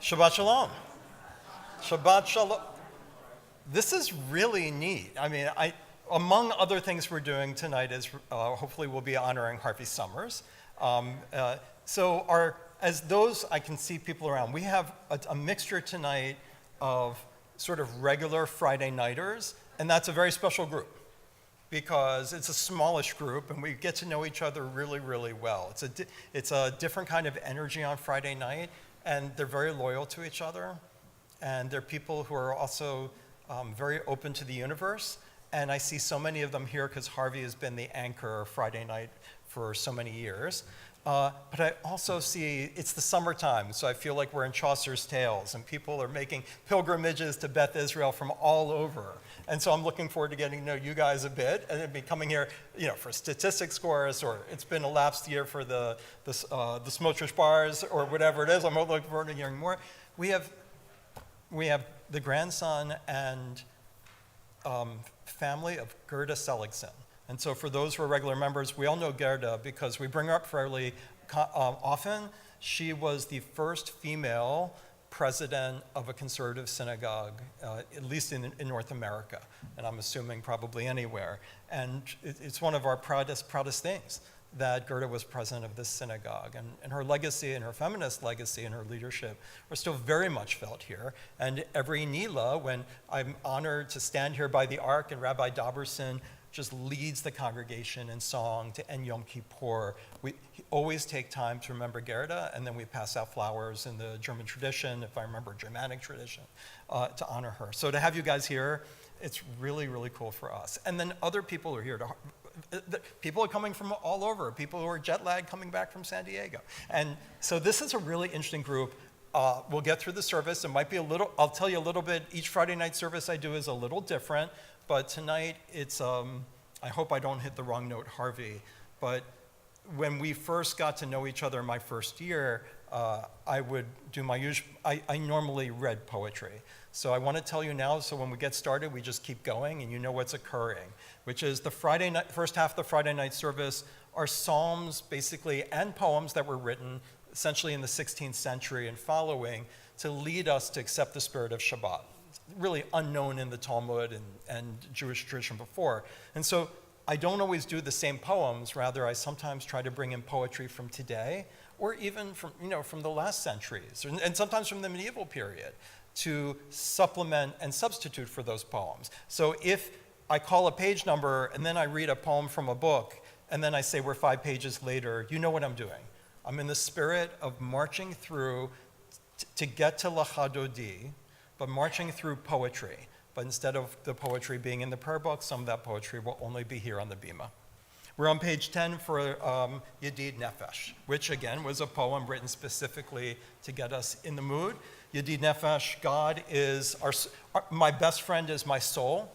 Shabbat Shalom. Shabbat Shalom. This is really neat. I mean, among other things we're doing tonight is hopefully we'll be honoring Harvey Summers. As those, I can see people around. We have a mixture tonight of sort of regular Friday nighters, and that's a very special group because it's a smallish group and we get to know each other really, really well. It's a different kind of energy on Friday night, and they're very loyal to each other. And they're people who are also very open to the universe. And I see so many of them here because Harvey has been the anchor Friday night for so many years. But I also see it's the summertime, so I feel like we're in Chaucer's Tales, and people are making pilgrimages to Beth Israel from all over. And so I'm looking forward to getting to know you guys a bit, and then be coming here, for statistics course, or it's been a lapsed year for the Smotrish bars, or whatever it is. I'm looking forward to hearing more. We have the grandson and family of Gerda Seligson. And so for those who are regular members, we all know Gerda because we bring her up fairly often. She was the first female president of a conservative synagogue, at least in North America, and I'm assuming probably anywhere. And it's one of our proudest things that Gerda was president of this synagogue. And her legacy and her feminist legacy and her leadership are still very much felt here. And every Nila, when I'm honored to stand here by the Ark and Rabbi Daberson just leads the congregation in song to end Yom Kippur, we always take time to remember Gerda, and then we pass out flowers in the German tradition, if I remember Germanic tradition, to honor her. So to have you guys here, it's really, really cool for us. And then other people are here. People are coming from all over. People who are jet lagged coming back from San Diego. And so this is a really interesting group. We'll get through the service. It might be I'll tell you a little bit. Each Friday night service I do is a little different. But tonight, it's, I hope I don't hit the wrong note, Harvey, but when we first got to know each other in my first year, I would do my usual, I normally read poetry. So I want to tell you now, so when we get started, we just keep going and you know what's occurring, which is the first half of the Friday night service are psalms, basically, and poems that were written essentially in the 16th century and following to lead us to accept the spirit of Shabbat. Really unknown in the Talmud and Jewish tradition before. And so I don't always do the same poems, rather I sometimes try to bring in poetry from today, or even from the last centuries, and sometimes from the medieval period, to supplement and substitute for those poems. So if I call a page number and then I read a poem from a book, and then I say we're 5 pages later, you know what I'm doing. I'm in the spirit of marching through to get to Lachadodi, but marching through poetry. But instead of the poetry being in the prayer book, some of that poetry will only be here on the bima. We're on page 10 for Yedid Nefesh, which again was a poem written specifically to get us in the mood. Yedid Nefesh, God is, my best friend is my soul,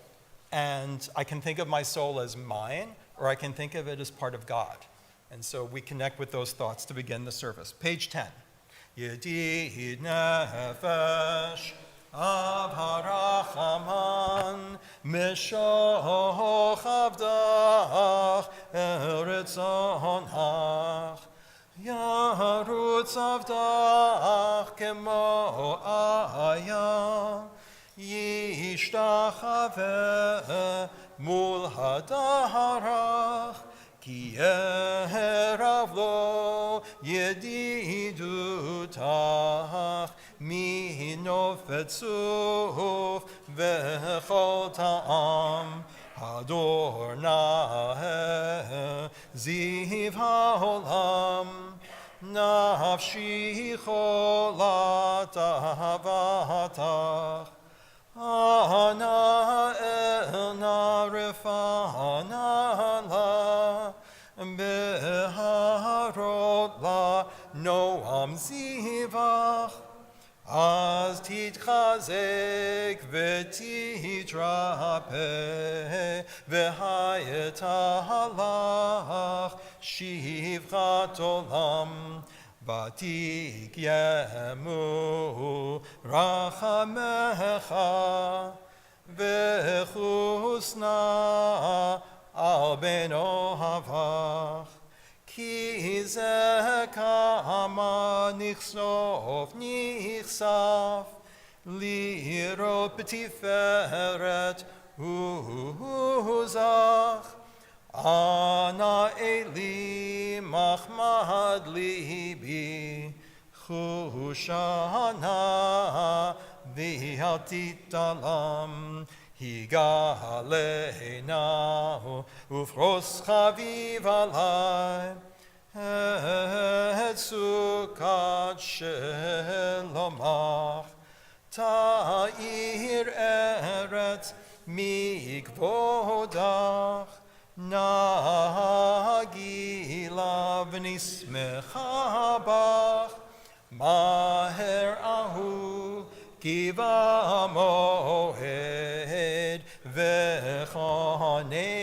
and I can think of my soul as mine, or I can think of it as part of God. And so we connect with those thoughts to begin the service. Page 10. Yedid Nefesh, Av harachaman mishoch avdach eretzonach yarutz avdach kemo aya yishtachave mul hadarach ki erav lo yedidutach mi nofet suf vechol ta'am hador na'eh ziv ha'olam nafshi cholat ahavatach ana elna refana la beharot la noam zivach Az titchazek v'titrape v'hayethalach shivchat olam batik yemu rachamecha v'chusna al ben ohavach ki ze kamar nichsaf, lirot b'tiferet uzach. Ana eli machmad libi, chushana v'hatitalam, higaleinahu ufros chaviv alai, et sukat shelomach, ta'ir eretz mikvodach, Nagila v'nismecha bach, maher ahu kiva mohed, v'chaneni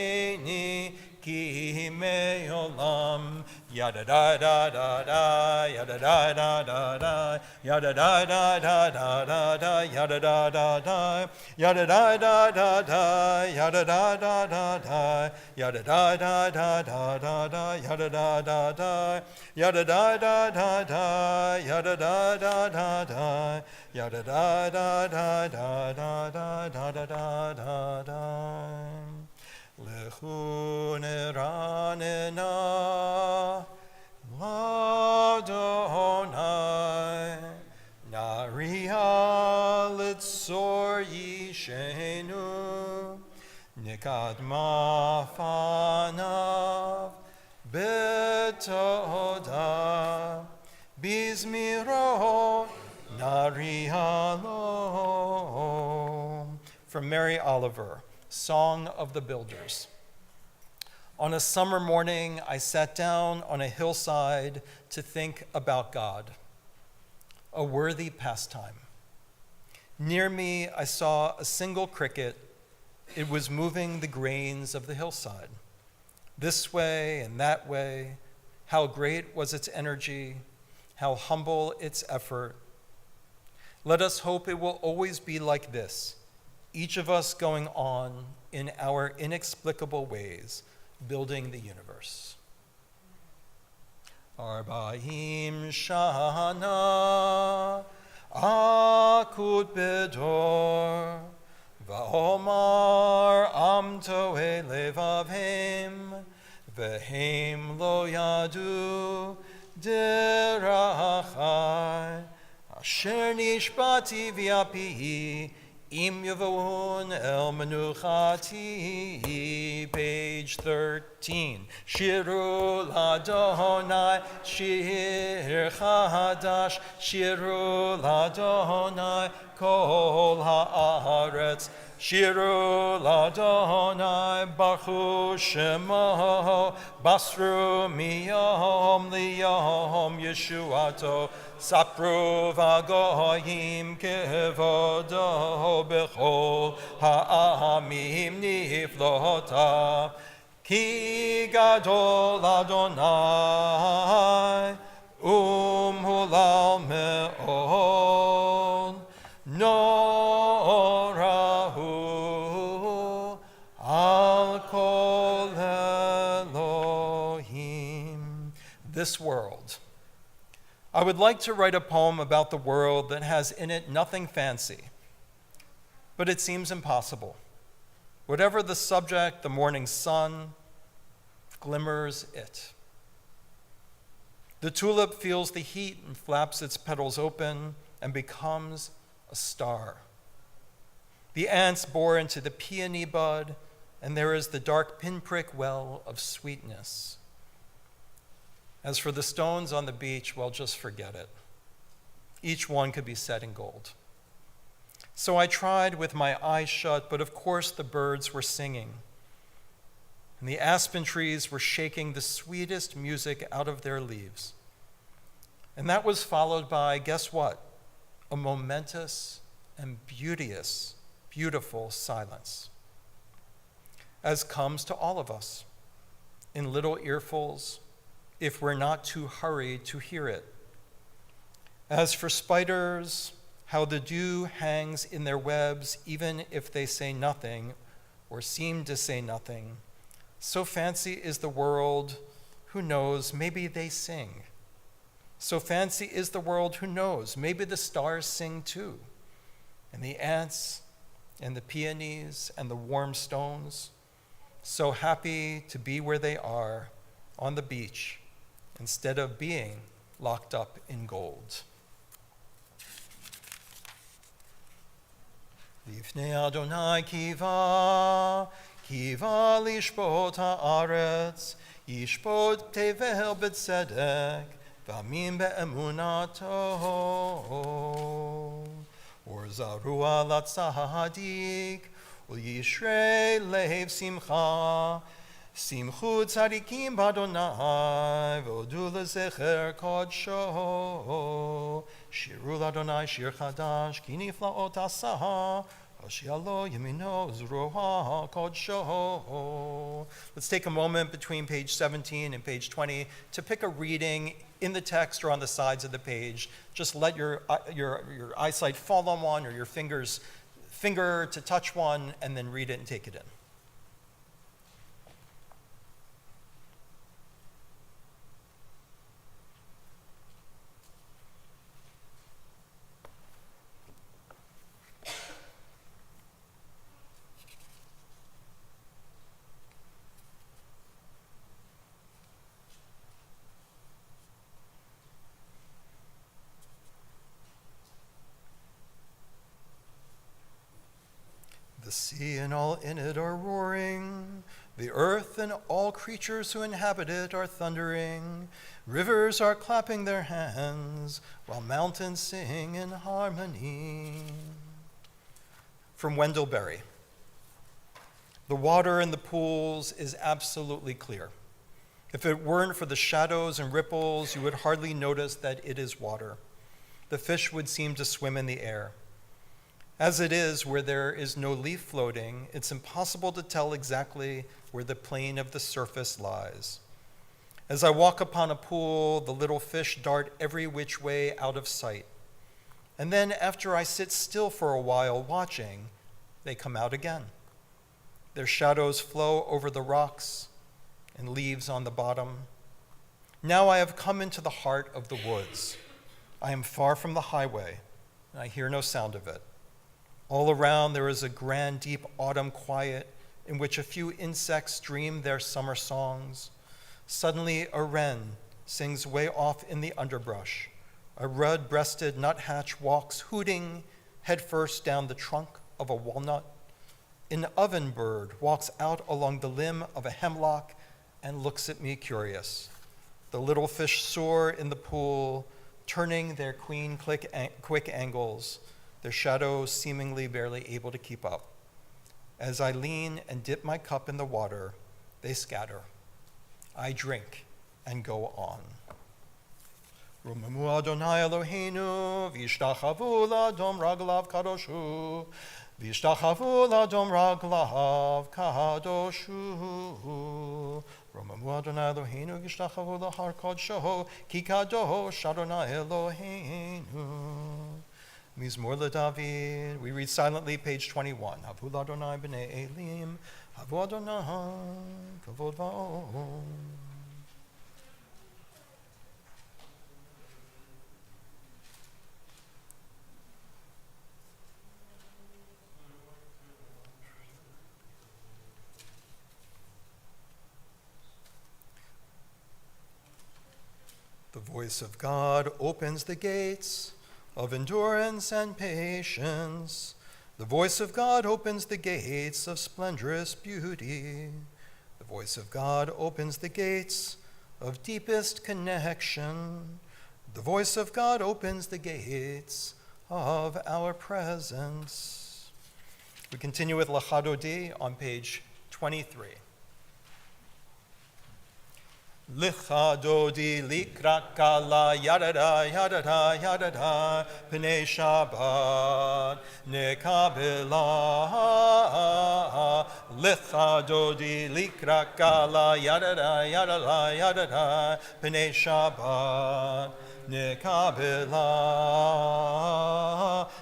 ki me'olam. Yada da da da da, yada da da da da, yada da da da da da da, yada da da da, yada da da da da, yada da da da da, yada da da da da da da, yada da da da, yada da da da da, yada da da da da, yada da da da da da da da da da da. Lechu neranena l'Adonai, Nariah litzor yishenu, nikadma fanav betoda, bizmiro Nariah lo. From Mary Oliver, Song of the Builders. On a summer morning, I sat down on a hillside to think about God, a worthy pastime. Near me, I saw a single cricket. It was moving the grains of the hillside, this way and that way. How great was its energy, how humble its effort. Let us hope it will always be like this, each of us going on in our inexplicable ways, building the universe. Arba'im shana akut bedor, va'omar amtoe levavim, vehem lo yadu derachai, asher nishbati v'api Im Yavon El Menuchati, page 13. Shiru Ladonai, Shir Chadash, Shiru Ladonai, Kol Haaretz, Shiru Ladonai, Baruch Shemo, Basru Miyom Liyom Yeshuato, Sapru v'agoyim kevodo b'chol ha'amim niflota, ki gadol Adonai umhulal me'od, norahu al kol Elohim. This world. I would like to write a poem about the world that has in it nothing fancy, but it seems impossible. Whatever the subject, the morning sun glimmers it. The tulip feels the heat and flaps its petals open and becomes a star. The ants bore into the peony bud, and there is the dark pinprick well of sweetness. As for the stones on the beach, well, just forget it. Each one could be set in gold. So I tried with my eyes shut, but of course the birds were singing, and the aspen trees were shaking the sweetest music out of their leaves. And that was followed by, guess what? A momentous and beautiful silence, as comes to all of us in little earfuls, if we're not too hurried to hear it. As for spiders, how the dew hangs in their webs even if they say nothing or seem to say nothing. So fancy is the world, who knows, maybe they sing. So fancy is the world, who knows? Maybe the stars sing too, and the ants and the peonies and the warm stones, so happy to be where they are on the beach instead of being locked up in gold. Lifnei Adonai kiva, kiva lishpot haaretz, yishpot tevel b'tzedek, v'amin be'emunato. Orzaru ala tzadik, u'yishrei lev simcha, simchu tzadikim b'Adonai, v'odu lezecher kodsho. Shiru l'Adonai shir chadash, ki niflaot asah, Hoshialo yamino zruha kodsho. Let's take a moment between page 17 and page 20 to pick a reading in the text or on the sides of the page. Just let your eyesight fall on one, or your finger to touch one, and then read it and take it in. The sea and all in it are roaring. The earth and all creatures who inhabit it are thundering. Rivers are clapping their hands, while mountains sing in harmony. From Wendell Berry. The water in the pools is absolutely clear. If it weren't for the shadows and ripples, you would hardly notice that it is water. The fish would seem to swim in the air. As it is, where there is no leaf floating, it's impossible to tell exactly where the plane of the surface lies. As I walk upon a pool, the little fish dart every which way out of sight. And then after I sit still for a while watching, they come out again. Their shadows flow over the rocks and leaves on the bottom. Now I have come into the heart of the woods. I am far from the highway, and I hear no sound of it. All around there is a grand, deep autumn quiet in which a few insects dream their summer songs. Suddenly a wren sings way off in the underbrush. A red-breasted nuthatch walks hooting headfirst down the trunk of a walnut. An ovenbird walks out along the limb of a hemlock and looks at me curious. The little fish soar in the pool, turning their quick angles, their shadows seemingly barely able to keep up. As I lean and dip my cup in the water, they scatter. I drink and go on. Romamu Adonai Eloheinu, v'yishtachavu l'adom raglav kadoshu, v'yishtachavu l'adom raglav kadoshu. Romamu Adonai Eloheinu, v'yishtachavu l'har kodsho, ki kadosh Adonai Eloheinu. Mizmor LeDavid. We read silently, page 21. Havu l'Adonai b'nei Elim, havu Adonai kavod va'od. The voice of God opens the gates of endurance and patience. The voice of God opens the gates of splendorous beauty. The voice of God opens the gates of deepest connection. The voice of God opens the gates of our presence. We continue with Lachadodi on page 23. Lichadodi likrakala yadada yadada yadada pnei Shabbat nekabela. Lichadodi likrakala yadada yadada yadada pnei Shabbat nekabela.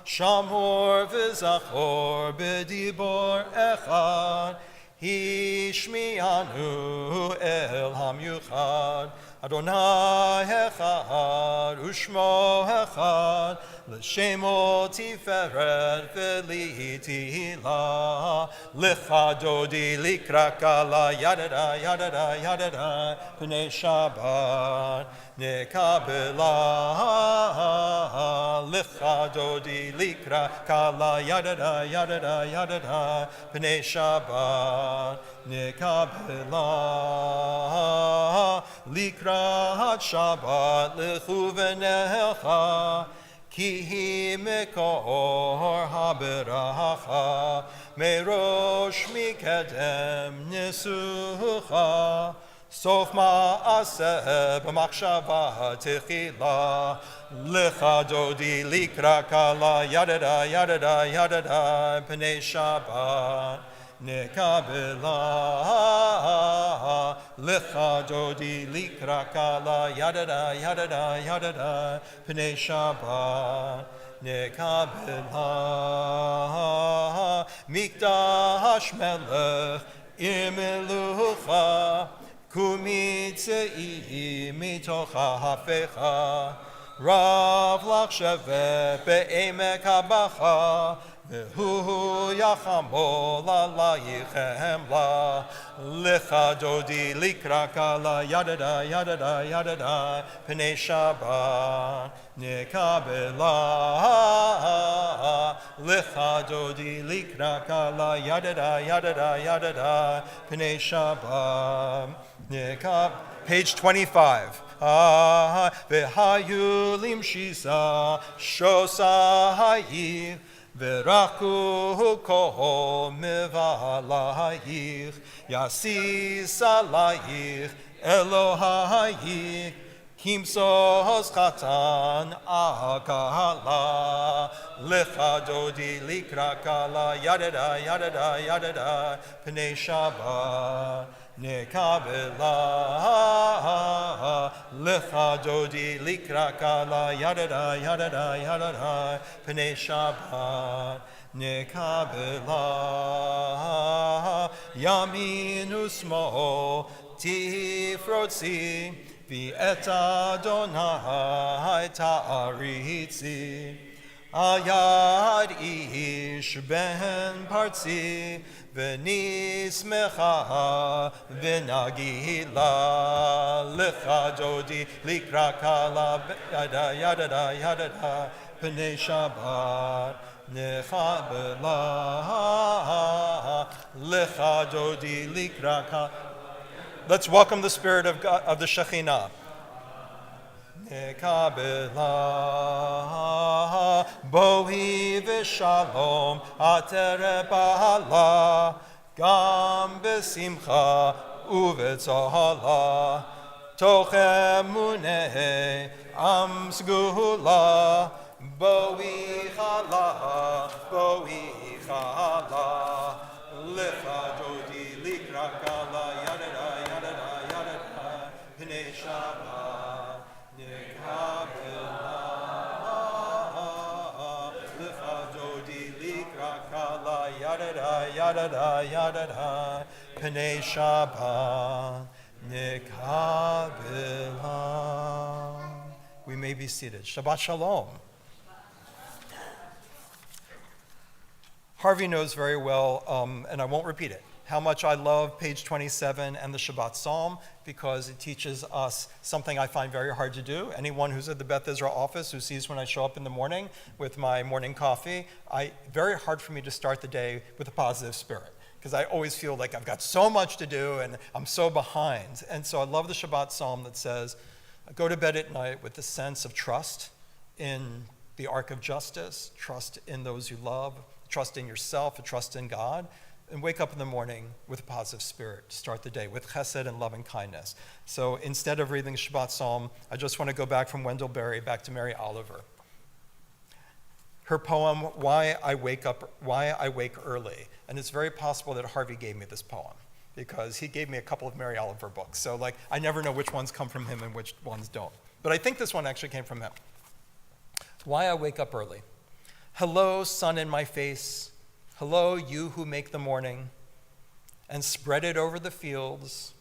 Shamor v'zachor b'dibor echad Hishmianu el hamyuchad Adonai echad, u'shmo echad, l'shemo tiferet v'litila, l'chadodi likrakala, yadada, yadada, yadada, p'nei Shabbat, nekabela, l'chadodi likrakala, yadada, yadada, yadada, p'nei Shabbat, nekabela, likrat Shabbat, l'chuvenecha, ki hi mekor haberacha, merosh mikedem nisucha, sof ma'aseh b'machshava techila, lecha dodi likra kala, yadada, yadada, yadada, p'nei Shabbat, nekabela, lecha dodi likra kala, yadada, yadada, yadada, p'nei Shabbat, nekabela, mikdash melech, imelucha, kumitzei mitocha hafecha, rav lach sheveh be'emek habacha, v'hu yachamo lalayichem la, lecha dodi likra kala, yadada, yadada, yadada, p'nei Shabbat, nekabela, lecha dodi likra kala, yadada, yadada, yadada, p'nei Shabbat, page 25. V'hayu limshisa shosa hayich, v'raku kol mevalayich, yasis alayich Elohayich, kimsos chatan akala, lecha dodi likra kala, yadada, yadada, yadada, p'nei Shabbat, nekabela, lecha dodi likra kala, yadada, yadada, yadada, p'nei Shabbat, nekabela, yamin usmo tifrotzi, v'et Adonai ta'aritzi, ayad ish ben partzi, v'nismecha v'nagila, lecha dodi likra kala, yada, yadada, yadada, p'nei Shabbat, nechabela, lecha dodi likra kala. Let's welcome the spirit of God, of the Shekhinah. Nekabela, bohi v'shalom, atere ba'ala, gam b'simcha u'v'tzohala, toch emuneh am sgula, bohi chala, lecha dodi likra kala, yadada, yadada, yadada, p'nei Shabbat, nekabela, lecha dodi likra kala, yadada, yadada, yadada, p'nei Shabbat, nekabela. We may be seated. Shabbat Shalom. Harvey knows very well, and I won't repeat it, how much I love page 27 and the Shabbat Psalm, because it teaches us something I find very hard to do. Anyone who's at the Beth Israel office who sees when I show up in the morning with my morning coffee, very hard for me to start the day with a positive spirit, because I always feel like I've got so much to do and I'm so behind. And so I love the Shabbat Psalm that says, go to bed at night with the sense of trust in the ark of justice, trust in those you love, trust in yourself, and trust in God, and wake up in the morning with a positive spirit. Start the day with chesed and love and kindness. So instead of reading the Shabbat Psalm, I just want to go back from Wendell Berry back to Mary Oliver. Her poem, Why I Wake Early. And it's very possible that Harvey gave me this poem, because he gave me a couple of Mary Oliver books. So I never know which ones come from him and which ones don't. But I think this one actually came from him. Why I Wake Up Early. Hello, sun in my face. Hello, you who make the morning and spread it over the fields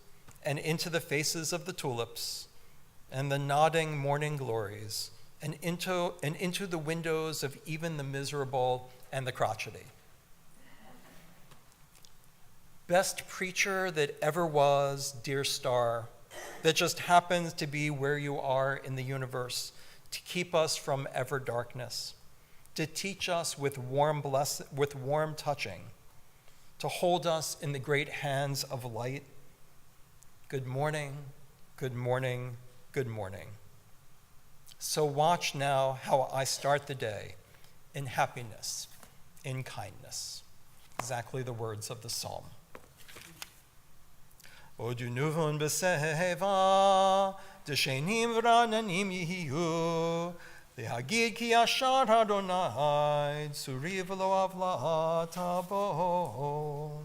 and into the faces of the tulips and the nodding morning glories, and into the windows of even the miserable and the crotchety. Best preacher that ever was, dear star, that just happens to be where you are in the universe, to keep us from ever darkness, to teach us with warm touching, to hold us in the great hands of light. Good morning, good morning, good morning. So watch now how I start the day in happiness, in kindness. Exactly the words of the psalm. O du nuvun beseva, deshenim v'rananim yihiyu, lehagid ki yashar Adonai, tzuri v'lo avla tabo.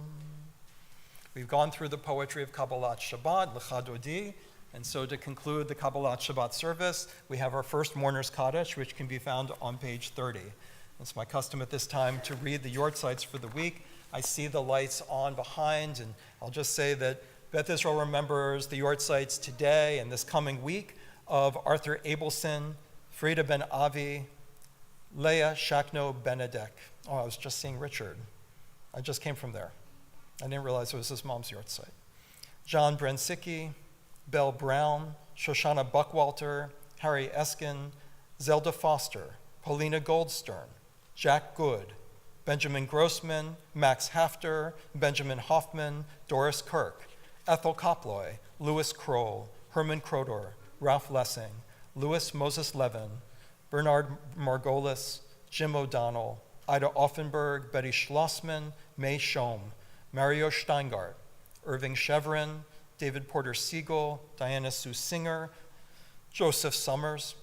We've gone through the poetry of Kabbalat Shabbat, L'chadodi, and so to conclude the Kabbalat Shabbat service, we have our first Mourner's Kaddish, which can be found on page 30. It's my custom at this time to read the Yortzites for the week. I see the lights on behind, and I'll just say that Beth Israel remembers the Yortzites today and this coming week of Arthur Abelson, Frida Ben Avi, Leah Shakno Benedek. Oh, I was just seeing Richard. I just came from there. I didn't realize it was his mom's Yortzeit. John Brensicki, Belle Brown, Shoshana Buckwalter, Harry Eskin, Zelda Foster, Paulina Goldstern, Jack Good, Benjamin Grossman, Max Hafter, Benjamin Hoffman, Doris Kirk, Ethel Koploy, Louis Kroll, Herman Kroder, Ralph Lessing, Louis Moses Levin, Bernard Margolis, Jim O'Donnell, Ida Offenberg, Betty Schlossman, May Shom, Mario Steingart, Irving Chevron, David Porter Siegel, Diana Sue Singer, Joseph Summers,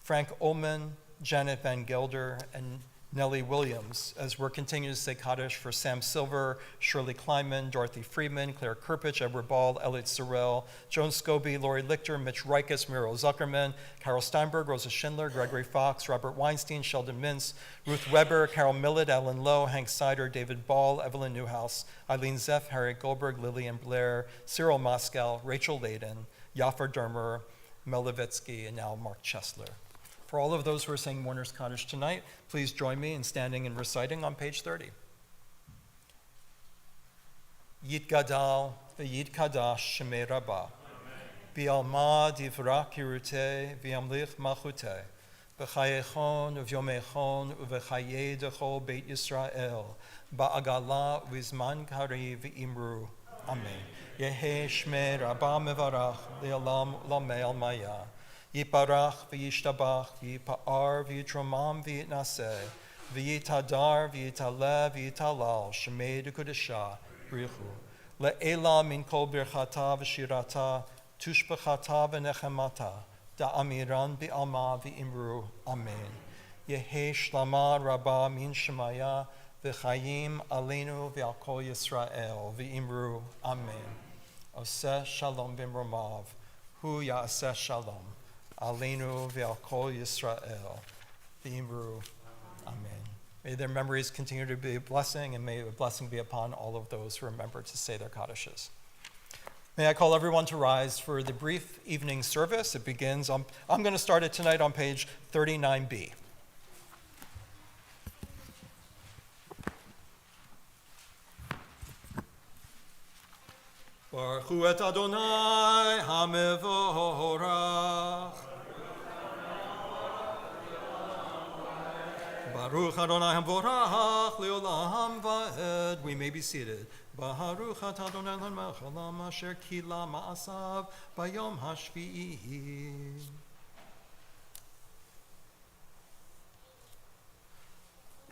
Frank Ullman, Janet Van Gelder, and Nellie Williams, as we're continuing to say Kaddish for Sam Silver, Shirley Kleinman, Dorothy Friedman, Claire Kirpich, Edward Ball, Elliot Sorrell, Joan Scobie, Lori Lichter, Mitch Rikus, Muriel Zuckerman, Carol Steinberg, Rosa Schindler, Gregory Fox, Robert Weinstein, Sheldon Mintz, Ruth Weber, Carol Millett, Alan Lowe, Hank Sider, David Ball, Evelyn Newhouse, Eileen Zeff, Harriet Goldberg, Lillian Blair, Cyril Moscow, Rachel Layden, Jafar Dermer, Mel Levitsky, and now Mark Chesler. For all of those who are saying Mourner's Kaddish tonight, please join me in standing and reciting on page 30. Yit Gadal v'yit Kadash Shemei Rabbah, v'yalma divra kirute v'yamlich malchute, v'chayechon v'yomechon v'chayei dechol Beit Yisrael, ba'agala v'zman kari v'imru. Amen. Yehe Shmei Rabbah mevarach le'olam lamei maya. Yiparach v'yishtabach v'yipa'ar v'yitromam v'yitnaseh v'yitadar v'yitaleh v'yitalal shemei d'kodesha brichu le'ela min kol birchata v'shirata tushbechata v'nechemata da'amiran bi'alma v'imru. Amen. Yehe shlama rabba min shemaya v'chayim aleinu v'al kol Yisrael v'imru. Amen. Oseh shalom b'mromav hu ya'aseh shalom Aleinu v'al kol Yisrael, v'imru. Amen. May their memories continue to be a blessing, and may a blessing be upon all of those who remember to say their Kaddishes. May I call everyone to rise for the brief evening service. It begins on, I'm going to start it tonight on page 39b. Baruch hu et Adonai hamevorach. Baruch Adonai hamevorach leolam va'ed. We may be seated. Baruch et Adonai l'melech haolam asher kila ma'asav bayom hashvi'i.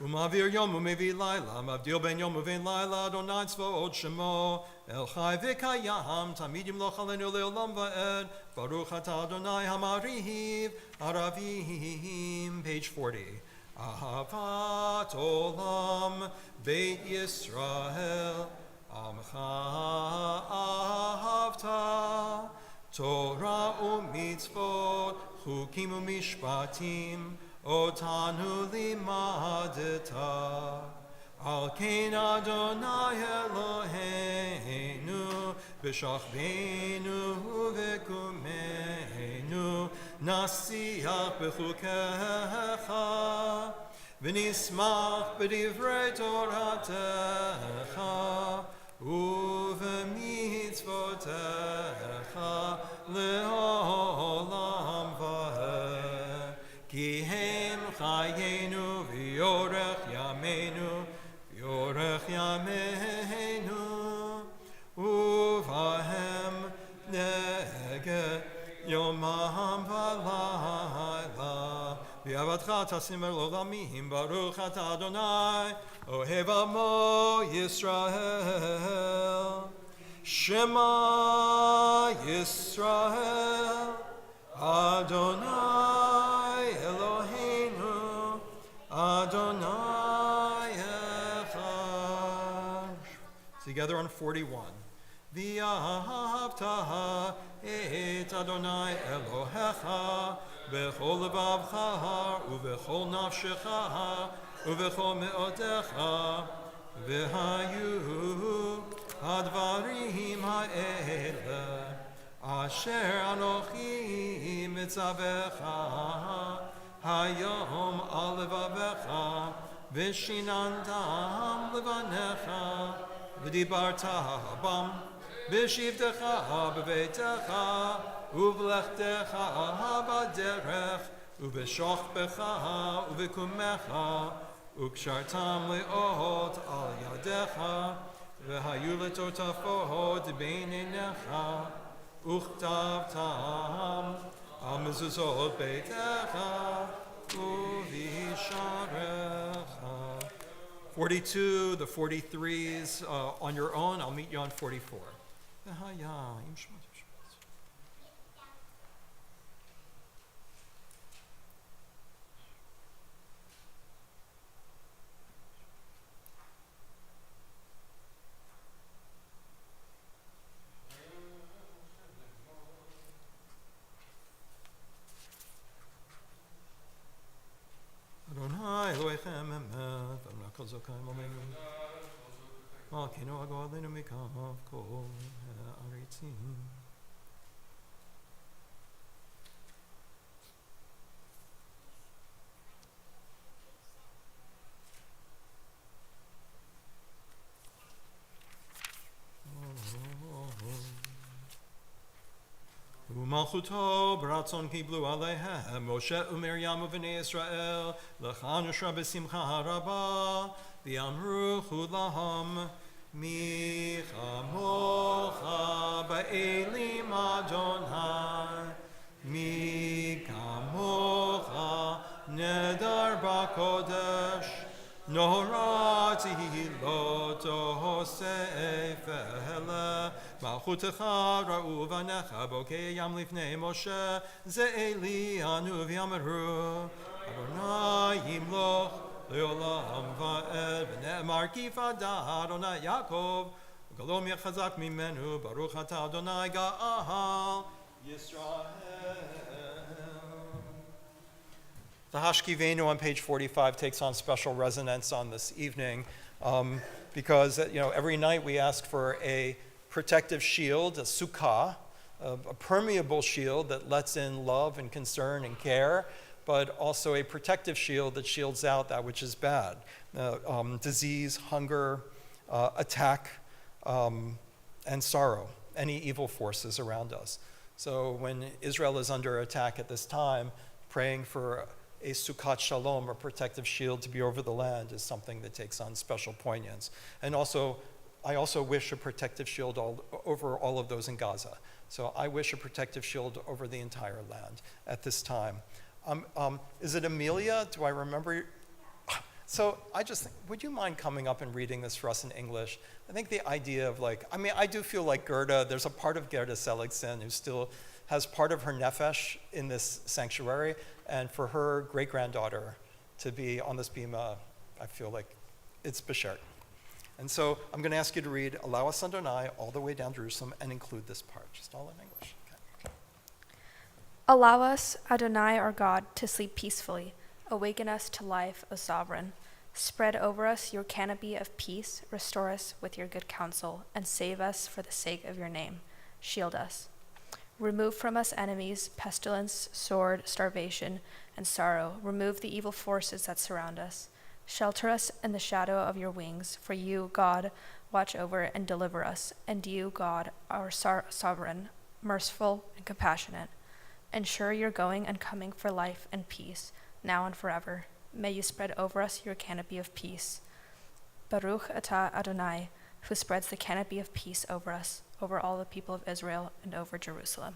Umavir yom umevi laila, mavdil ben yom uvein laila, Adonai tzvaot shemo, el chai v'kayam, tamidim lo chalenu leolam va'ed, Baruch ata Adonai hamariv, aravim, page 40. Ahavat olam, Beit Yisrael, amcha ahavta, Torah u'mitzvot, chukim u'mishpatim, Otanu limadeta, Al kein Adonai Eloheinu, b'shachbeinu v'kumeinu, nasiach b'chukecha, v'nismach b'divrei Toratecha, uv'mitzvotecha le'olam va'ed. Ki hem chayenu v'yorech yameinu, v'yorech yameinu, uvahem neged yomam v'layla. V'avatcha tasim el olamim, baruch atah Adonai, ohev amo Yisrael. Shema Yisrael, Adonai Eloheinu, Adonai Echad. Together on 41. V'ahavta et Adonai Elohecha, b'chol levavcha, u'b'chol nafshecha, u'b'chol me'otecha, v'hayu הדברים האלה אשר אנוכי מצווך היום על לבבך ושיננתם לבניך ודיברת בם בשבתך בביתך ובלכתך בדרך ובשוכבך ובקומך וקשרתם לאות על ידיך והיו לטוטפות בין עיניך, וכתבתם על מזוזות ביתך ובשעריך. 42, the 43s on your own. I'll meet you on 44. Adonai Elohechem emet, v'amrakol zokayim aleinu. Malkeinu agol aleinu mikav kol ha'aritzim. ומלכותו ברצון קיבלו עליהם משה ומרים ובני ישראל לחנוכה בשמחה רבה ואמרו כולם מי כמוך באלים אדוני מי כמוך נדר בקודש נורא תהילות תוסף אלה מלכותך ראו בניך בוקעים לפני משה זה אלי אנו ואמרו אדוני ימלוך לעולם ועד ונאמר כי פדה אדוני יעקב וגלום יחזק ממנו ברוך אתה אדוני גאל ישראל. The Hashkivenu on page 45 takes on special resonance on this evening because every night we ask for a protective shield, a sukkah, a permeable shield that lets in love and concern and care, but also a protective shield that shields out that which is bad, disease, hunger, attack, and sorrow, any evil forces around us. So when Israel is under attack at this time, praying for a Sukkat Shalom, or protective shield to be over the land, is something that takes on special poignance. And also, I also wish a protective shield over all of those in Gaza. So I wish a protective shield over the entire land at this time. Is it Amelia? Do I remember? So I just think, would you mind coming up and reading this for us in English? I think the idea of I do feel like Gerda, there's a part of Gerda Seligson who still has part of her nefesh in this sanctuary, and for her great-granddaughter to be on this bima, I feel like it's b'shert. And so I'm going to ask you to read Allow Us Adonai all the way down Jerusalem and include this part, just all in English. Okay. Allow us, Adonai our God, to sleep peacefully. Awaken us to life, O Sovereign. Spread over us your canopy of peace, restore us with your good counsel, and save us for the sake of your name. Shield us. Remove from us enemies, pestilence, sword, starvation, and sorrow. Remove the evil forces that surround us. Shelter us in the shadow of your wings, for you, God, watch over and deliver us, and you, God, our sovereign, merciful and compassionate. Ensure your going and coming for life and peace, now and forever. May you spread over us your canopy of peace. Baruch atah Adonai, who spreads the canopy of peace over us, over all the people of Israel, and over Jerusalem.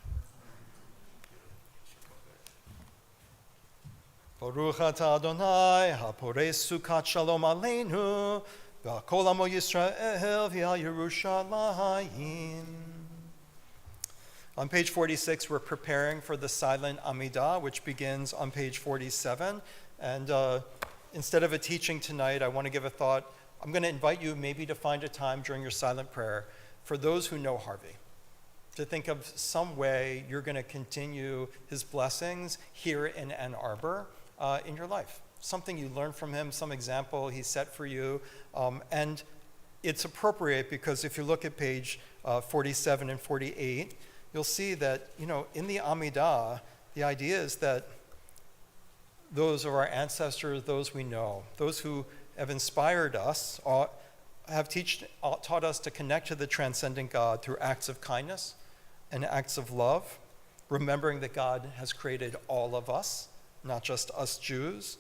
Baruch atah Adonai, hapores sukat shalom aleinu, v'kol amo Yisrael v'al Yerushalayim. On page 46, we're preparing for the silent Amidah, which begins on page 47. And instead of a teaching tonight, I want to give a thought. I'm going to invite you maybe to find a time during your silent prayer for those who know Harvey, to think of some way you're going to continue his blessings here in Ann Arbor in your life. Something you learned from him, some example he set for you. And it's appropriate because if you look at page 47 and 48, you'll see that, in the Amidah, the idea is that those of our ancestors, those we know, those who have inspired us, have taught us to connect to the transcendent God through acts of kindness and acts of love, remembering that God has created all of us, not just us Jews,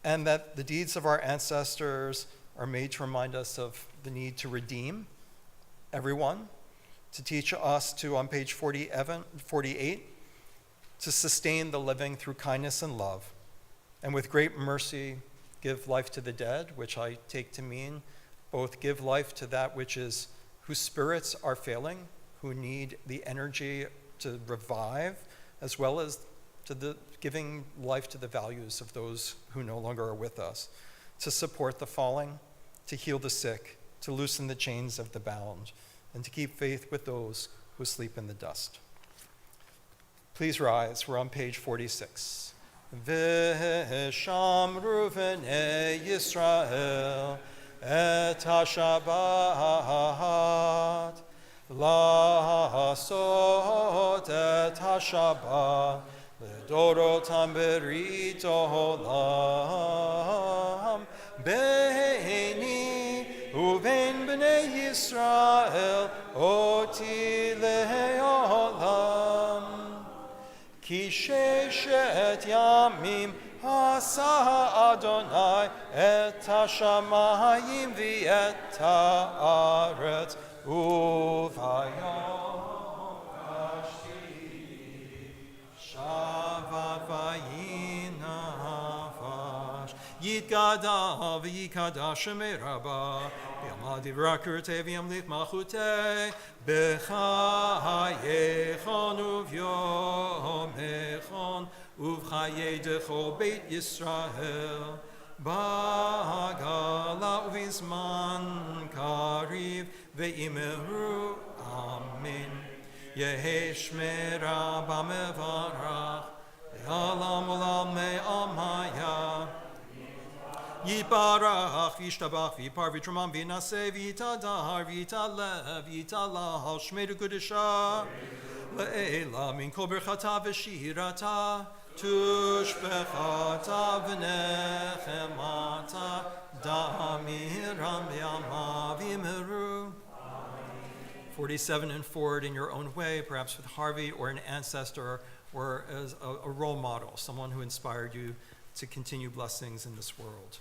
and that the deeds of our ancestors are made to remind us of the need to redeem everyone, to teach us to, on page 48, to sustain the living through kindness and love, and with great mercy, give life to the dead, which I take to mean both give life to that whose spirits are failing, who need the energy to revive, as well as to giving life to the values of those who no longer are with us, to support the falling, to heal the sick, to loosen the chains of the bound, and to keep faith with those who sleep in the dust. Please rise. We're on page 46. V'shamru v'nei Yisrael et ha-Shabbat la'asot et ha-Shabbat l'dorotam berit olam beini uvein b'nei Yisrael oti le'olam Ki sheshet yamim asa Adonai et hashamayim v'et haaretz uvayom kashti shavat vayinavash yitgada v'yikada shemei rabba v'yamad v'rakirte v'yamlit malchute b'chayechon uvyomechon uvchayedecho beit Yisrael b'gala uvizman kariv ve'imeru amin yehi shmera b'mevarach ve'alam olam me'amaya Yiparach, Vishtabach, Vipar, Vitramam, Vinase, Vitadar, Vitalev, Vitalal, Shmedu Kudisha, Le'ela, Min Kol Berchata V'Shirata, Tushbechata V'Nechemata, Damiram Yama Vimeru. 47 and forward in your own way, perhaps with Harvey or an ancestor or as a role model, someone who inspired you to continue blessings in this world.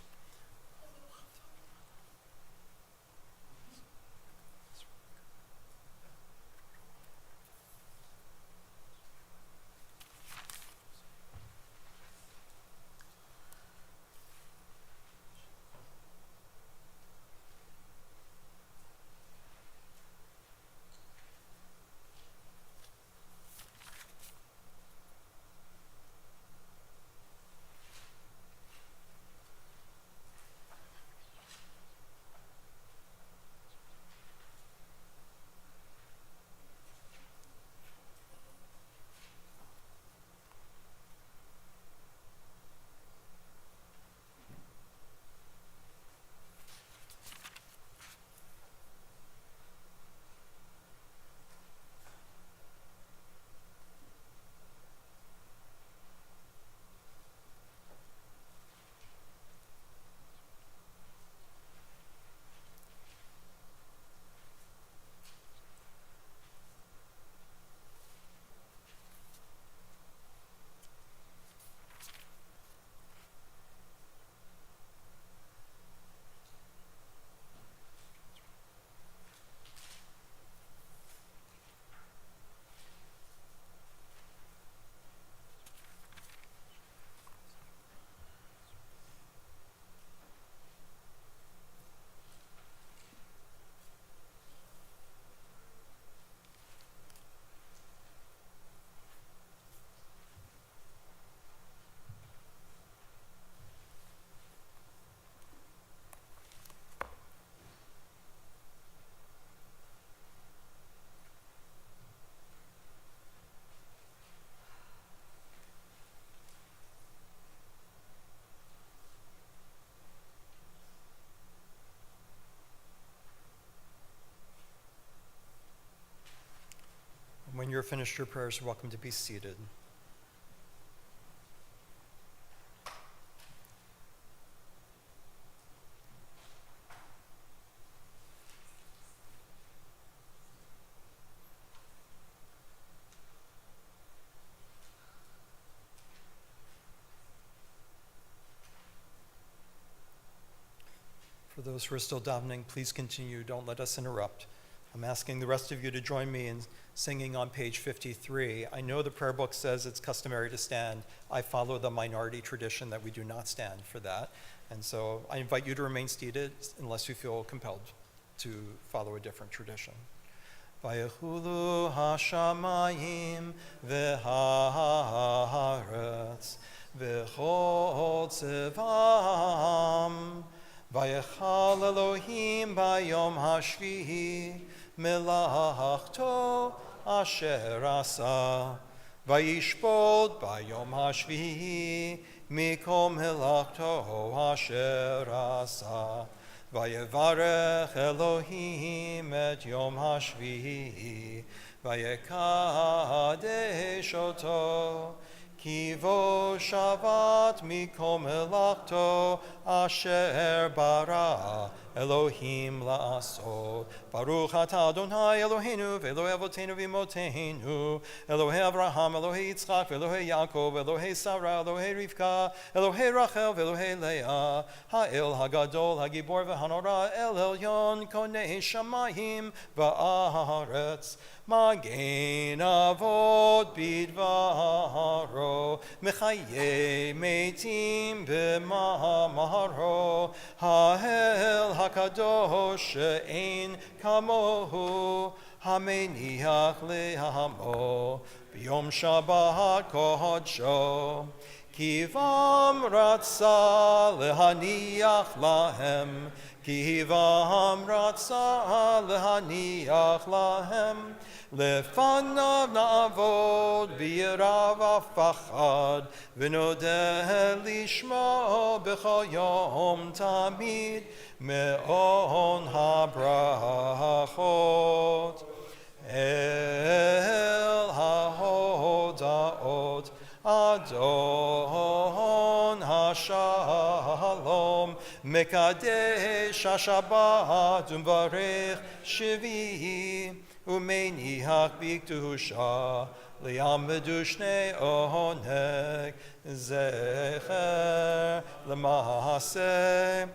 finished your prayers, you're welcome to be seated. For those who are still davening, please continue. Don't let us interrupt. I'm asking the rest of you to join me in singing on page 53. I know the prayer book says it's customary to stand. I follow the minority tradition that we do not stand for that. And so I invite you to remain seated unless you feel compelled to follow a different tradition. Vayechulu hashamayim v'haaretz v'chol tzivam Vayechal Elohim bayom hashvihi melachto asher asa Vayishbod bayom hashvihi mikom melachto asher asa Vayevarech Elohim et yom hashvihi Vayekadesh oto Kivo Shabbat mikom melachto asher bara Elohim la'asot. Baruch atah Adonai Eloheinu ve'Elohei avotenu v'imotenu Elohei Avraham, Elohei Yitzchak, ve'Elohei Yaakov, Elohei Sarah, Elohei Rivka, Elohei Rachel, ve'Elohei Leah, ha'el hagadol, hagibor v'hanora, el elyon konei shamayim va'aretz. Magen avot bidvaro, mechaye metim b'mamaro, ha'el hakadosh she'ein kamohu, hameniach le'hamo, b'yom Shabbat kodsho. Kivam ratza lehaniach lahem, Kivam ratza lehaniach lahem, Lefanav na'avod b'yirav afachad, v'nodeh lishmo b'chol yom tamid, me'on habrachot, el hahodaot, Adon HaShalom, Mekadesh HaShabbat, Umvarech Shvi, Umeniach B'Kedusha, Li'amedu Shnei Onek, Zecher L'Maaseh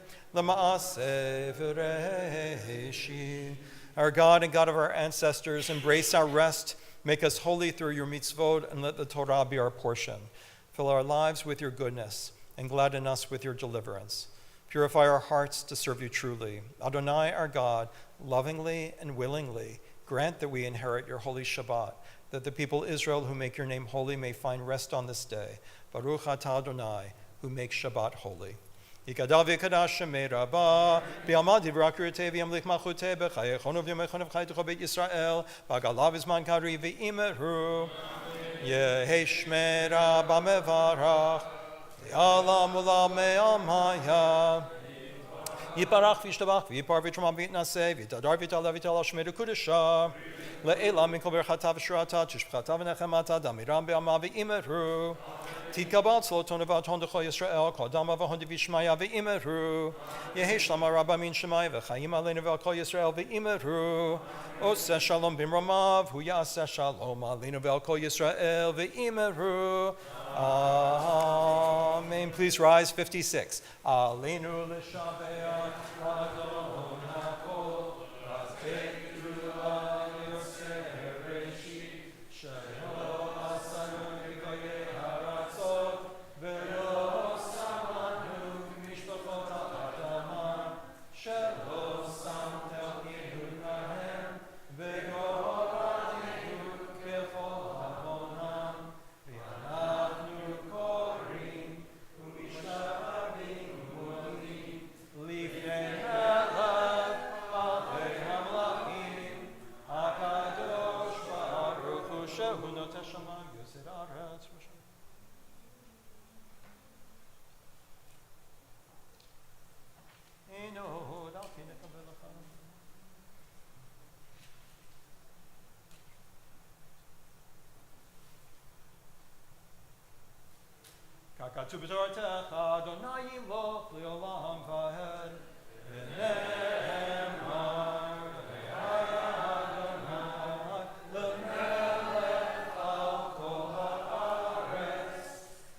V'Reishit. Our God and God of our ancestors, embrace our rest. Make us holy through your mitzvot, and let the Torah be our portion. Fill our lives with your goodness, and gladden us with your deliverance. Purify our hearts to serve you truly. Adonai, our God, lovingly and willingly, grant that we inherit your holy Shabbat, that the people Israel who make your name holy may find rest on this day. Baruch atah Adonai, who makes Shabbat holy. Yikadav yikadash shemei rabah, b'yamad yivrak yirtei v'yamlich malchutei b'chayechonu v'yamechonu v'chaytecho beit Yisrael, b'agalav izman kari v'imeru, yehi shmei rabah mevarach, li'alam ulam me'amaya, Yiparach v'yishtabach v'yipar v'yitramam v'yitnaseh v'yitadar v'yitalav v'yitalal shmei d'kudesha, le'elam mikol berchata v'shurata tishpchata v'nechemata damiram b'yamah v'imeru, Titkabat slotonavat hondecho Yisrael, kodama v'hondi v'shmaya v'imeru, Yehi shlama rabba min shemai v'chayim aleinu v'al Yisrael v'imeru, Oseh shalom b'mromav, hu yaseh shalom aleinu v'al Yisrael v'imeru. Amen. Please rise, 56. Aleinu l'shabeach l'adon hakol, v'azbeinu l'ayoseh reshit, she'lo asanu v'goyeh haratzot, ve'lo samanu v'mishpachot ha'adama, she'lo samtel yehud lahem, ve'goradinu k'chol hamonam, v'anachnu korim, u'mishtabim u'modim, lifnei Elohim. Kakatu b'tortecha, Adonai yimloch le'olam va'ed. V'ne'emar, v'haya Adonai, le'melech al kol ha'aretz,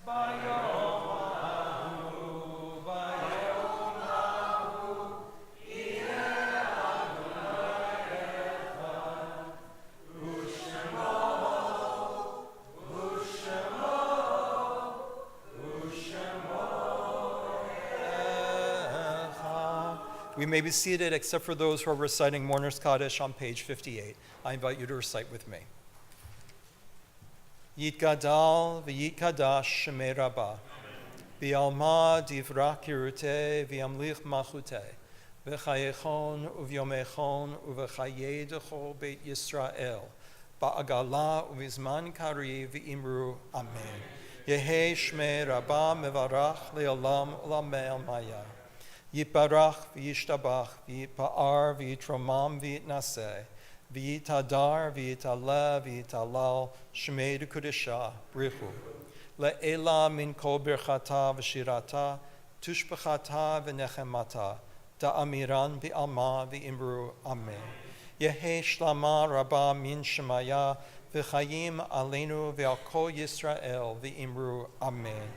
bayom ha'hu, bayom ha'hu, yeh Adonai echad, u'shemo, u'shemo, We may be seated except for those who are reciting Mourner's Kaddish on page 58. I invite you to recite with me. Yitgadal v'yitkadash shemei Rabbah, v'yalma divrach kiruteh v'yamlich malchuteh, v'chayechon uvyomechon uv'chayei dechol beit Yisrael, ba'agala uvizman kari v'imru amen. Yehi shmei Rabbah mevarach le'olam ulamei maya. Yitbarach v'yishtabach v'yitpa'ar v'yitromam v'yitnaseh v'yitadar v'yitaleh v'yitalal shmei d'kudisha brichu le'ela min kol birchata v'shirata tushbechata v'nechemata da'amiran v'alma v'imru amen. Yehi shlama rabba min shemaya v'chayim aleinu v'al kol Yisrael v'imru amen.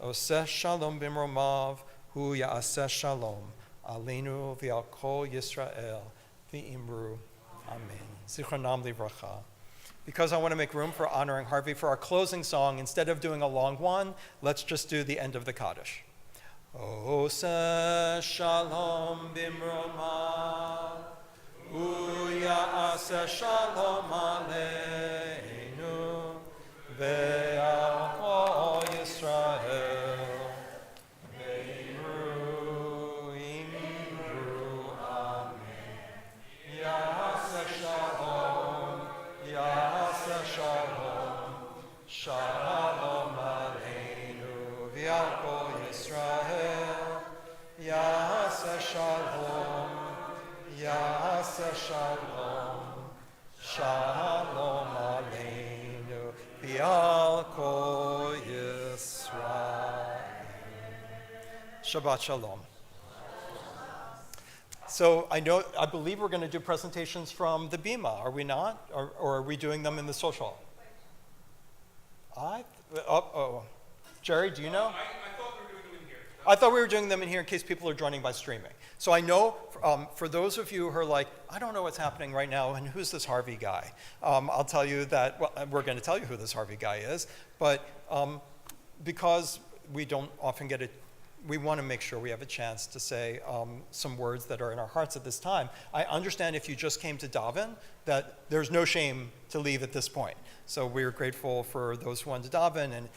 Oseh shalom b'mromav Hu ya'aseh shalom, aleinu v'al kol Yisrael, v'imru, amen. Zichronam livracha. Because I want to make room for honoring Harvey for our closing song, instead of doing a long one, let's just do the end of the Kaddish. Oseh shalom b'mromav, Hu ya'aseh shalom aleinu, v'al kol Yisrael. Shalom aleinu v'al kol Yisrael, Ya'aseh shalom, Ya'aseh shalom, Shalom aleinu v'al kol Yisrael. Shabbat shalom. So I believe we're going to do presentations from the Bima, are we not? Or are we doing them in the social? Jerry, do you know? I thought we were doing them in here. I thought we were doing them in here in case people are joining by streaming. So I know for those of you who are like, I don't know what's happening right now, and who's this Harvey guy? I'll tell you that, well, we're going to tell you who this Harvey guy is, but because we don't often get it, we want to make sure we have a chance to say some words that are in our hearts at this time. I understand if you just came to daven, that there's no shame to leave at this point. So we're grateful for those who want to daven,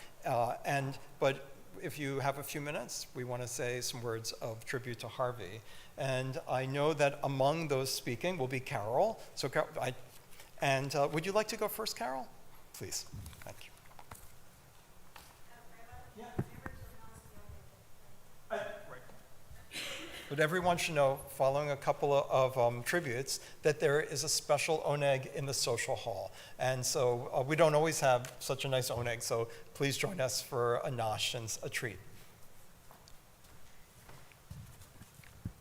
but if you have a few minutes, we want to say some words of tribute to Harvey. And I know that among those speaking will be Carol. So, would you like to go first, Carol? Please. Thank you. But everyone should know, following a couple of tributes, that there is a special oneg in the social hall. And so we don't always have such a nice oneg, so please join us for a nosh and a treat.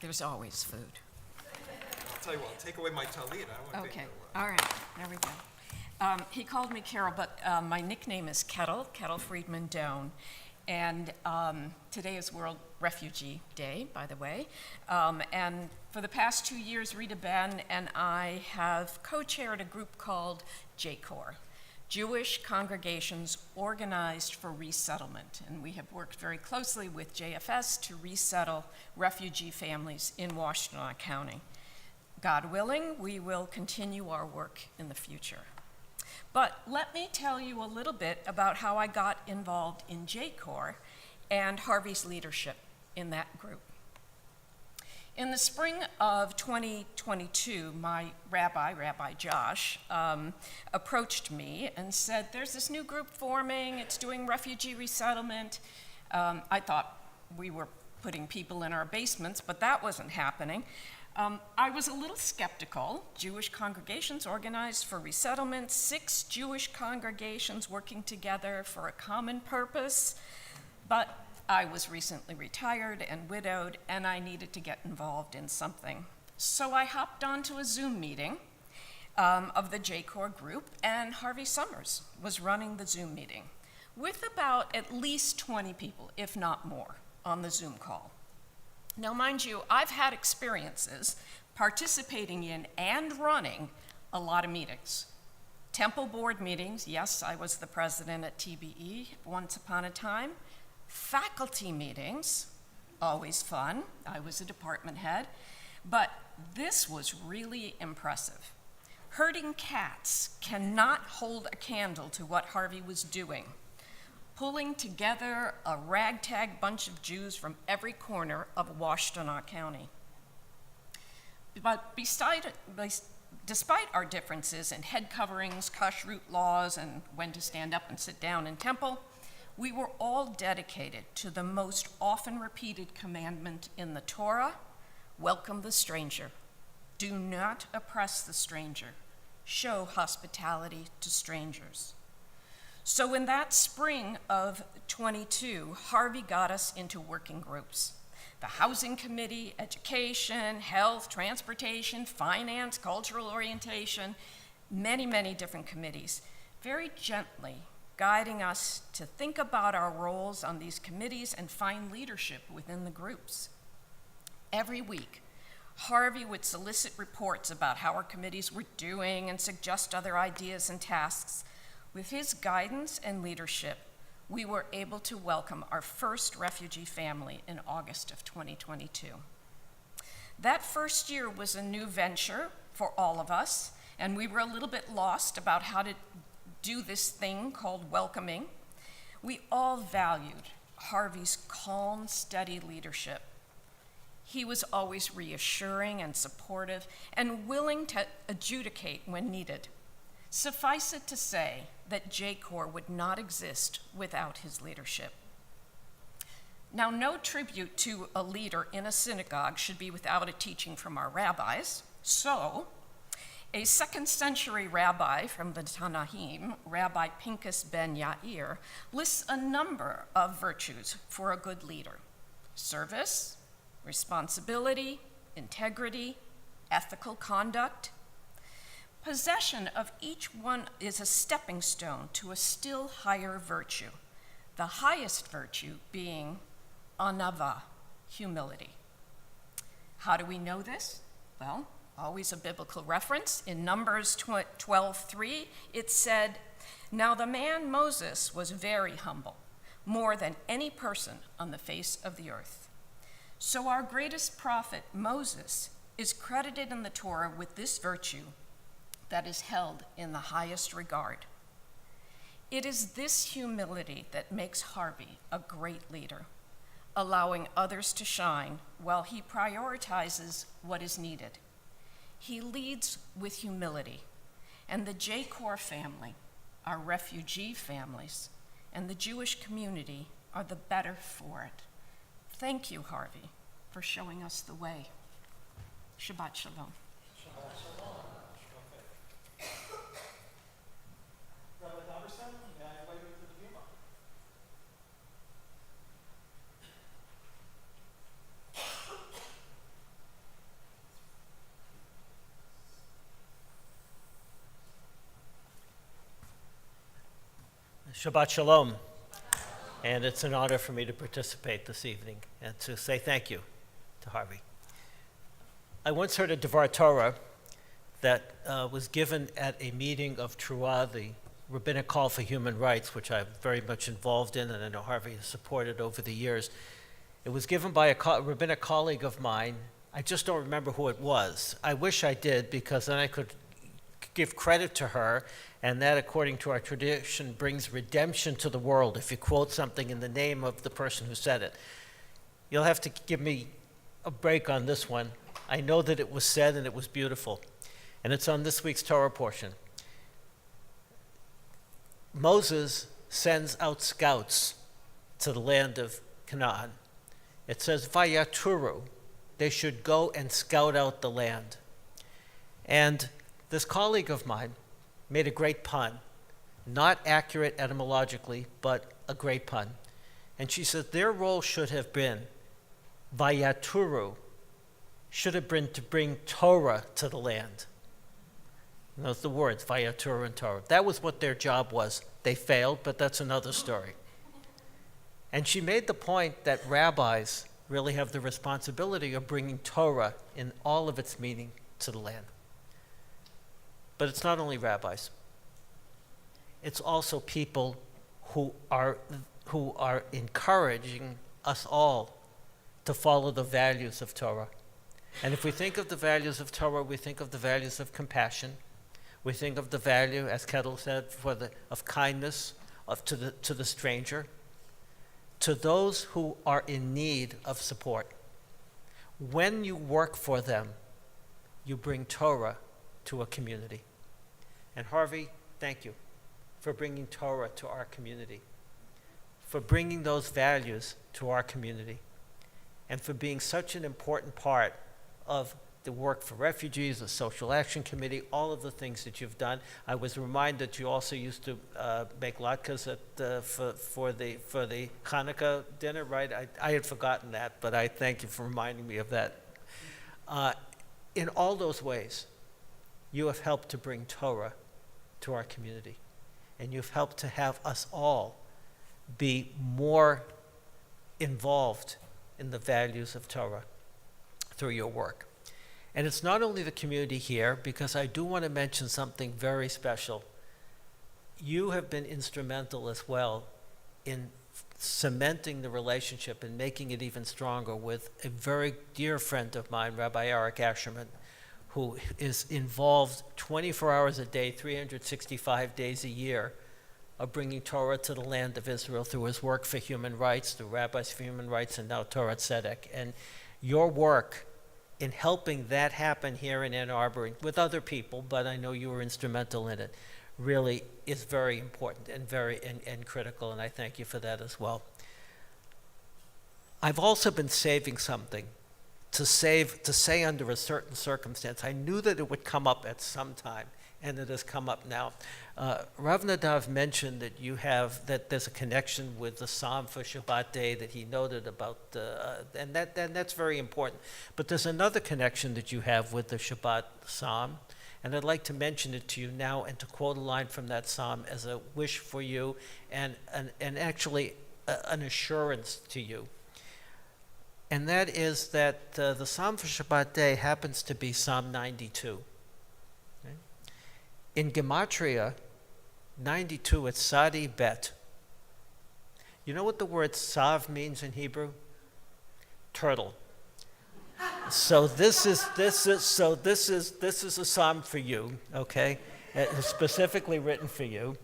There's always food. I'll tell you what, take away my talit. Okay, all right, there we go. He called me Carol, but my nickname is Kettle Friedman Doan. And today is World Refugee Day, by the way. And for the past 2 years, Rita Ben and I have co-chaired a group called JCOR, Jewish Congregations Organized for Resettlement. And we have worked very closely with JFS to resettle refugee families in Washtenaw County. God willing, we will continue our work in the future. But let me tell you a little bit about how I got involved in JCOR and Harvey's leadership in that group. In the spring of 2022, my Rabbi Josh, approached me and said, there's this new group forming, it's doing refugee resettlement. I thought we were putting people in our basements, but that wasn't happening. I was a little skeptical. Jewish congregations organized for resettlement, 6 Jewish congregations working together for a common purpose. But I was recently retired and widowed, and I needed to get involved in something. So I hopped onto a Zoom meeting of the J-Corps group, and Harvey Summers was running the Zoom meeting with about at least 20 people, if not more, on the Zoom call. Now, mind you, I've had experiences participating in and running a lot of meetings. Temple board meetings, yes, I was the president at TBE once upon a time. Faculty meetings, always fun. I was a department head. But this was really impressive. Herding cats cannot hold a candle to what Harvey was doing, pulling together a ragtag bunch of Jews from every corner of Washtenaw County. But despite our differences in head coverings, kashrut laws, and when to stand up and sit down in temple, we were all dedicated to the most often repeated commandment in the Torah: welcome the stranger. Do not oppress the stranger. Show hospitality to strangers. So in that spring of 22, Harvey got us into working groups. The Housing Committee, Education, Health, Transportation, Finance, Cultural Orientation, many, many different committees, very gently guiding us to think about our roles on these committees and find leadership within the groups. Every week, Harvey would solicit reports about how our committees were doing and suggest other ideas and tasks. With his guidance and leadership, we were able to welcome our first refugee family in August of 2022. That first year was a new venture for all of us, and we were a little bit lost about how to do this thing called welcoming. We all valued Harvey's calm, steady leadership. He was always reassuring and supportive and willing to adjudicate when needed. Suffice it to say that J-Corps would not exist without his leadership. Now, no tribute to a leader in a synagogue should be without a teaching from our rabbis. So, a 2nd century rabbi from the Tanaim, Rabbi Pinchas ben Yair, lists a number of virtues for a good leader: service, responsibility, integrity, ethical conduct. Possession of each one is a stepping stone to a still higher virtue, the highest virtue being anava, humility. How do we know this? Well, always a biblical reference. In Numbers 12:3, it said, "Now the man Moses was very humble, more than any person on the face of the earth." So our greatest prophet, Moses, is credited in the Torah with this virtue that is held in the highest regard. It is this humility that makes Harvey a great leader, allowing others to shine while he prioritizes what is needed. He leads with humility, and the J-Corps family, our refugee families, and the Jewish community are the better for it. Thank you, Harvey, for showing us the way. Shabbat Shalom. Rabbi Halverson, may I invite you to the Bima? Shabbat Shalom. And it's an honor for me to participate this evening and to say thank you to Harvey. I once heard a Devar Torah that was given at a meeting of Truah, the Rabbinic Call for Human Rights, which I'm very much involved in, and I know Harvey has supported over the years. It was given by a rabbinic colleague of mine. I just don't remember who it was. I wish I did, because then I could give credit to her, and that, according to our tradition, brings redemption to the world if you quote something in the name of the person who said it. You'll have to give me a break on this one. I know that it was said and it was beautiful, and it's on this week's Torah portion. Moses sends out scouts to the land of Canaan. It says, Vayaturu, they should go and scout out the land. And this colleague of mine made a great pun, not accurate etymologically, but a great pun. And she said their role should have been, vayaturu, should have been to bring Torah to the land. And those are the words, vayaturu and Torah. That was what their job was. They failed, but that's another story. And she made the point that rabbis really have the responsibility of bringing Torah in all of its meaning to the land. But it's not only rabbis. It's also people who are encouraging us all to follow the values of Torah. And if we think of the values of Torah, we think of the values of compassion. We think of the value, as Kettle said, of kindness to the stranger, to those who are in need of support. When you work for them, you bring Torah to a community. And Harvey, thank you for bringing Torah to our community, for bringing those values to our community, and for being such an important part of the work for refugees, the Social Action Committee, all of the things that you've done. I was reminded you also used to make latkes for the Hanukkah dinner, right? I had forgotten that, but I thank you for reminding me of that. In all those ways, you have helped to bring Torah to our community, and you've helped to have us all be more involved in the values of Torah through your work. And it's not only the community here, because I do want to mention something very special. You have been instrumental as well in cementing the relationship and making it even stronger with a very dear friend of mine, Rabbi Eric Asherman, who is involved 24 hours a day, 365 days a year, of bringing Torah to the land of Israel through his work for human rights, through Rabbis for Human Rights, and now Torah Tzedek. And your work in helping that happen here in Ann Arbor with other people, but I know you were instrumental in it, really is very important and very and critical, and I thank you for that as well. I've also been saving something to say under a certain circumstance. I knew that it would come up at some time, and it has come up now. Rav Nadav mentioned that there's a connection with the Psalm for Shabbat day that he noted about, and that's very important. But there's another connection that you have with the Shabbat Psalm, and I'd like to mention it to you now and to quote a line from that Psalm as a wish for you and actually an assurance to you. And that is that the Psalm for Shabbat day happens to be Psalm 92. Okay? In Gematria, 92, it's Sadi Bet. You know what the word Sav means in Hebrew? Turtle. So this is a psalm for you, okay? It's specifically written for you.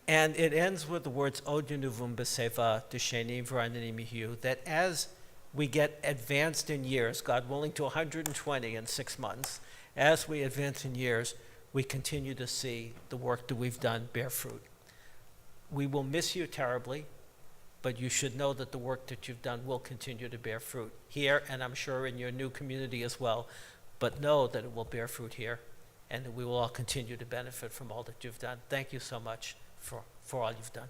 And it ends with the words Od Yenuvum B'Seva D'Sheni V'Ranani Mihu, that as we get advanced in years, God willing, to 120 in 6 months, as we advance in years, we continue to see the work that we've done bear fruit. We will miss you terribly, but you should know that the work that you've done will continue to bear fruit here, and I'm sure in your new community as well. But know that it will bear fruit here, and that we will all continue to benefit from all that you've done. Thank you so much for all you've done.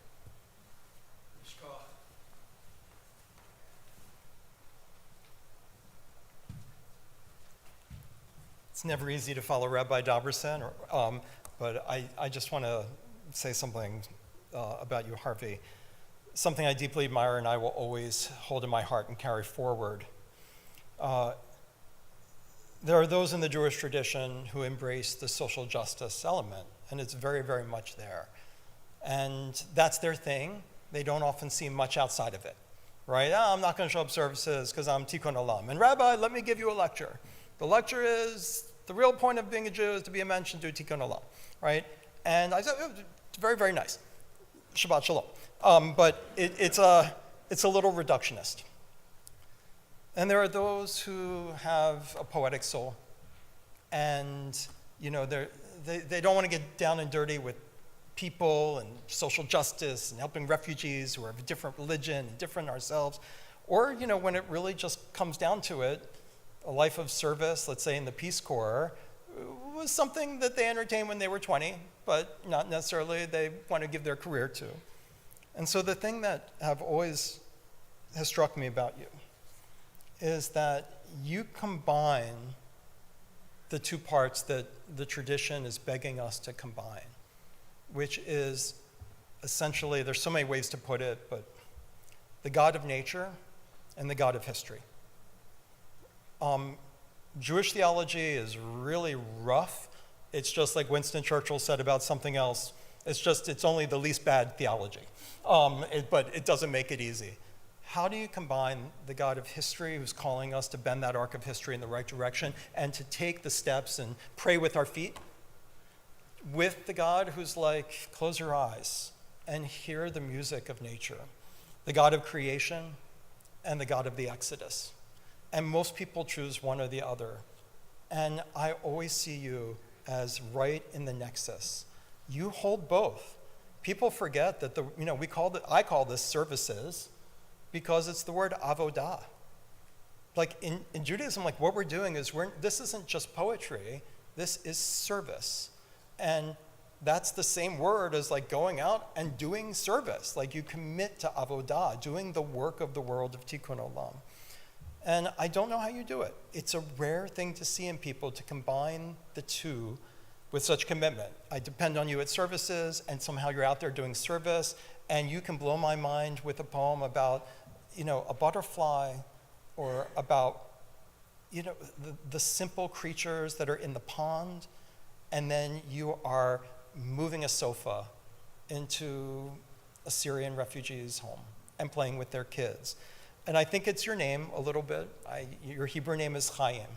It's never easy to follow Rabbi Doberson, but I just want to say something about you, Harvey. Something I deeply admire and I will always hold in my heart and carry forward. There are those in the Jewish tradition who embrace the social justice element, and it's very, very much there. And that's their thing. They don't often see much outside of it, right? I'm not going to show up services because I'm Tikkun Olam. And Rabbi, let me give you a lecture. The lecture is, the real point of being a Jew is to be a mensch and do Tikkun Olam, right? And I said, it's very, very nice. Shabbat Shalom. But it's a little reductionist. And there are those who have a poetic soul. And, you know, they don't want to get down and dirty with people and social justice and helping refugees who are of a different religion and different ourselves. Or, you know, when it really just comes down to it, a life of service, let's say in the Peace Corps, was something that they entertained when they were 20, but not necessarily they want to give their career to. And so the thing that I've always has struck me about you is that you combine the two parts that the tradition is begging us to combine, which is essentially, there's so many ways to put it, but the God of nature and the God of history. Jewish theology is really rough. It's just like Winston Churchill said about something else. It's only the least bad theology, but it doesn't make it easy. How do you combine the God of history who's calling us to bend that arc of history in the right direction and to take the steps and pray with our feet with the God who's like, close your eyes and hear the music of nature, the God of creation and the God of the Exodus? And most people choose one or the other. And I always see you as right in the nexus. You hold both. People forget that I call this services because it's the word avodah. Like in Judaism, like what we're doing is this isn't just poetry, this is service. And that's the same word as like going out and doing service. Like you commit to avodah, doing the work of the world of tikkun olam. And I don't know how you do it. It's a rare thing to see in people to combine the two with such commitment. I depend on you at services, and somehow you're out there doing service, and you can blow my mind with a poem about, a butterfly, or about, the simple creatures that are in the pond, and then you are moving a sofa into a Syrian refugee's home and playing with their kids. And I think it's your name a little bit. Your Hebrew name is Chaim.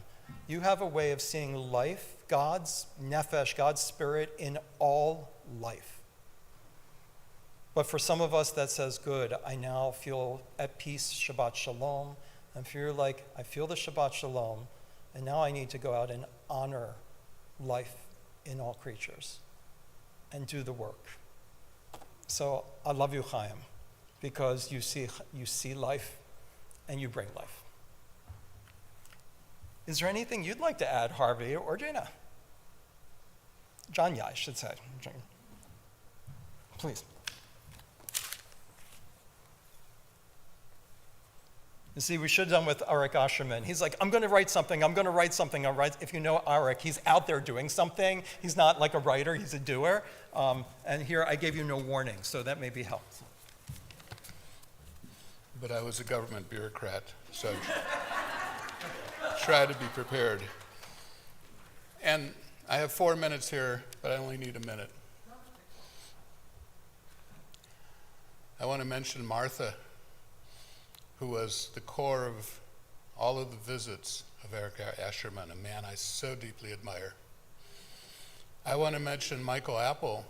You have a way of seeing life, God's nefesh, God's spirit in all life. But for some of us that says, good, I now feel at peace, Shabbat Shalom. And feel like I feel the Shabbat Shalom, and now I need to go out and honor life in all creatures and do the work. So I love you, Chaim, because you see life and you bring life. Is there anything you'd like to add, Harvey or Jana? Janya, I should say. Please. You see, we should have done with Arik Asherman. He's like, I'm going to write something. If you know Arik, he's out there doing something. He's not like a writer, he's a doer. And here, I gave you no warning, so that maybe helped. But I was a government bureaucrat, so try to be prepared. And I have 4 minutes here, but I only need a minute. I want to mention Martha, who was the core of all of the visits of Eric Asherman, a man I so deeply admire. I want to mention Michael Apple,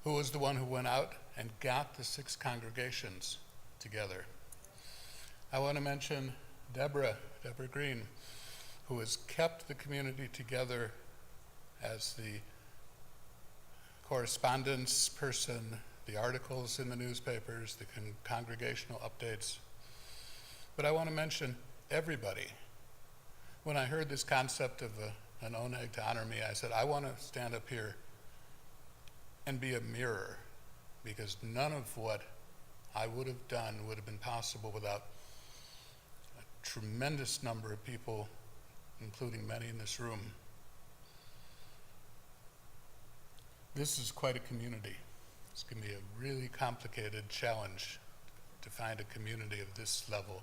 who was the one who went out and got the 6 congregations together. I want to mention Deborah Green, who has kept the community together as the correspondence person, the articles in the newspapers, the congregational updates. But I want to mention everybody. When I heard this concept of an oneg to honor me, I said, I want to stand up here and be a mirror, because none of what I would have done would have been possible without a tremendous number of people, including many in this room. This is quite a community. It's going to be a really complicated challenge to find a community of this level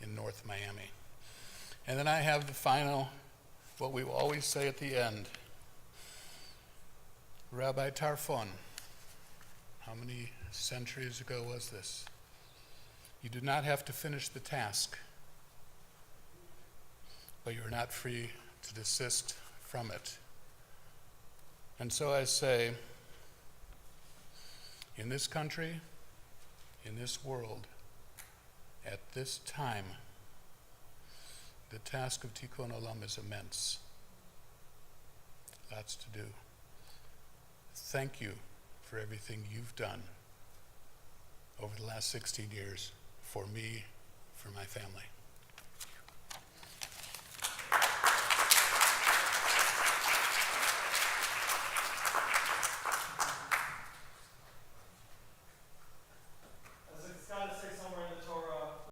in North Miami. And then I have the final, what we will always say at the end. Rabbi Tarfon, how many centuries ago was this? You do not have to finish the task, but you are not free to desist from it. And so I say, in this country, in this world, at this time, the task of Tikkun Olam is immense. Lots to do. Thank you for everything you've done over the last 16 years for me, for my family.